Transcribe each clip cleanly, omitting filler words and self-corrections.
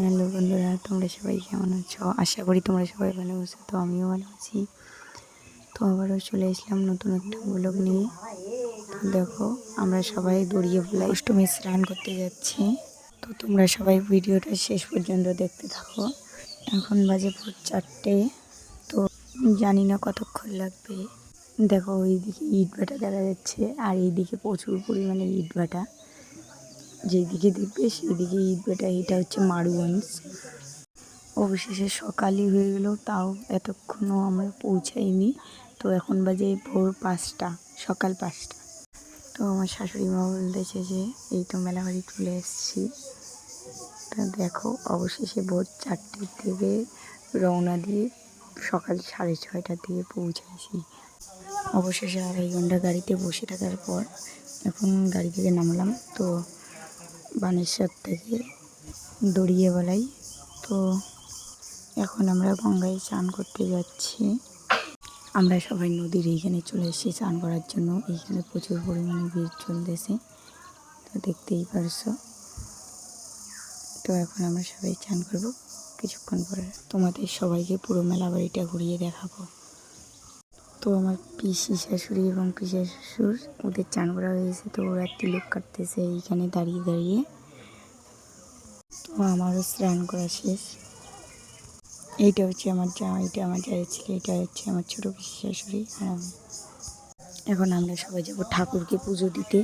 Hello বন্ধুরা, তোমরা সবাই কেমন আছো? আশা করি তোমরা সবাই ভালো আছো। তো আমিও ভালো আছি। তো আবারও চলে আসলাম নতুন একটা ব্লগ নিয়ে। তো দেখো, আমরা সবাই দড়িয়ে ভোলা অষ্টমী স্নান করতে যাচ্ছি। তো তোমরা সবাই ভিডিওটা শেষ পর্যন্ত দেখতে থাকো। এখন বাজে ভোর 4টে। তো জানি না কতক্ষণ লাগবে। দেখো, ওইদিকে ইট ভাটা দেখা যাচ্ছে, আর এইদিকে প্রচুর পরিমাণে ইট ভাটা। যেদিকে দেখবে সেদিকে ইট ভাটা। এটা হচ্ছে মারুগঞ্জ। অবশেষে সকালই হয়ে গেল, তাও এতক্ষণও আমরা পৌঁছাইনি। তো এখন বাজে ভোর 5টা, সকাল 5টা। তো আমার শাশুড়ি মা বলতেছে যে এই তো মেলাবাড়ি চলে এসেছি। তা দেখো, অবশেষে ভোর 4টের থেকে রওনা দিয়ে সকাল 6:30টার দিকে পৌঁছাইছি। অবশেষে 2.5 ঘন্টা গাড়িতে বসে থাকার পর এখন গাড়ি থেকে নামলাম। তো বানেশ্বর থেকে দড়িয়াবালাই। তো এখন আমরা গঙ্গায় স্নান করতে যাচ্ছি। আমরা সবাই নদীর এইখানে চলে এসেছি স্নান করার জন্য। এইখানে প্রচুর পরিমাণে ভিড় চলতেছে, তো দেখতেই পারছো। তো এখন আমরা সবাই স্নান করবো কিছুক্ষণ পরে। তোমাদের সবাইকে পুরো মেলা বাড়িটা ঘুরিয়ে দেখাবো। তো আমার পিসি শাশুড়ি এবং পিসি শ্বশুর, ওদের স্নান করা হয়েছে। তো ওরা তিলক কাটতেছে এইখানে দাঁড়িয়ে দাঁড়িয়ে। তো আমারও স্নান করা শেষ। এইটা হচ্ছে আমার জামা, এটা আমার জায়ের ছেলে, এটা হচ্ছে আমার ছোটো পিসি শাশুড়ি আর আমি। এখন আমরা সবাই যাবো ঠাকুরকে পুজো দিতে।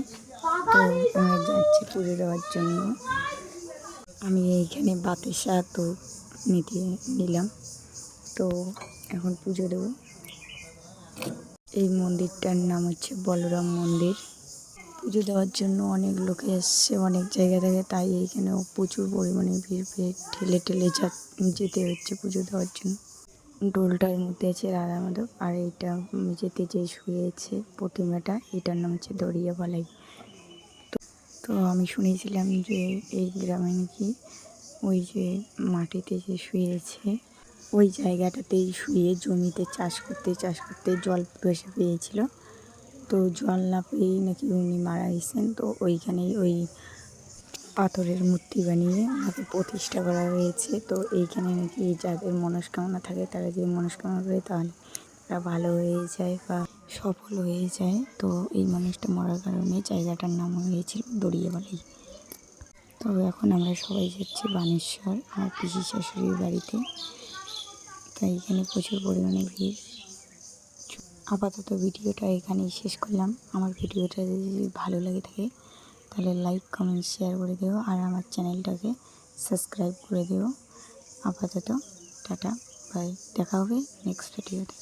তো আমরা যাচ্ছি পুজো দেওয়ার জন্য। আমি এইখানে বাতাসা তো নিতে নিলাম। তো এখন পুজো দেবো। এই মন্দিরটার নাম হচ্ছে বলরাম মন্দির। পুজো দেওয়ার জন্য অনেক লোকে এসছে অনেক জায়গা থেকে, তাই এইখানেও প্রচুর পরিমাণে ভিড় ঠেলে ঠেলে যেতে হচ্ছে পুজো দেওয়ার জন্য। ডোলটার মধ্যে আছে রাধা মাধব, আর এইটা মেঝেতে যে শুয়েছে প্রতিমাটা, এটার নাম হচ্ছে দড়িয়াবালাই। তো আমি শুনেছিলাম যে এই গ্রামে নাকি ওই যে মাটিতে যে শুয়েছে ওই জায়গাটাতেই শুয়ে জমিতে চাষ করতে জল বেশি পেয়েছিল। তো জল না পেয়েই নাকি উনি মারা গেছেন। তো ওইখানেই ওই পাথরের মূর্তি বানিয়ে ওনাকে প্রতিষ্ঠা করা হয়েছে। তো এইখানে নাকি যাদের মনস্কামনা থাকে, তারা যে মনস্কামনা করে তাহলে তারা ভালো হয়ে যায় বা সফল হয়ে যায়। তো এই মানুষটা মরার কারণে জায়গাটার নাম হয়েছিল দড়িয়াবালাই। তো এখন আমরা সবাই যাচ্ছি বানেশ্বর আমার পিসি শাশুড়ির বাড়িতে। তাই এখানে প্রচুর পরিমাণে ভিড়। আপাতত ভিডিওটা এখানেই শেষ করলাম। আমার ভিডিওটা যদি ভালো লাগে থাকে তাহলে লাইক কমেন্ট শেয়ার করে দিও, আর আমার চ্যানেলটাকে সাবস্ক্রাইব করে দিও। আপাতত টাটা, বাই। দেখা হবে নেক্সট ভিডিওতে।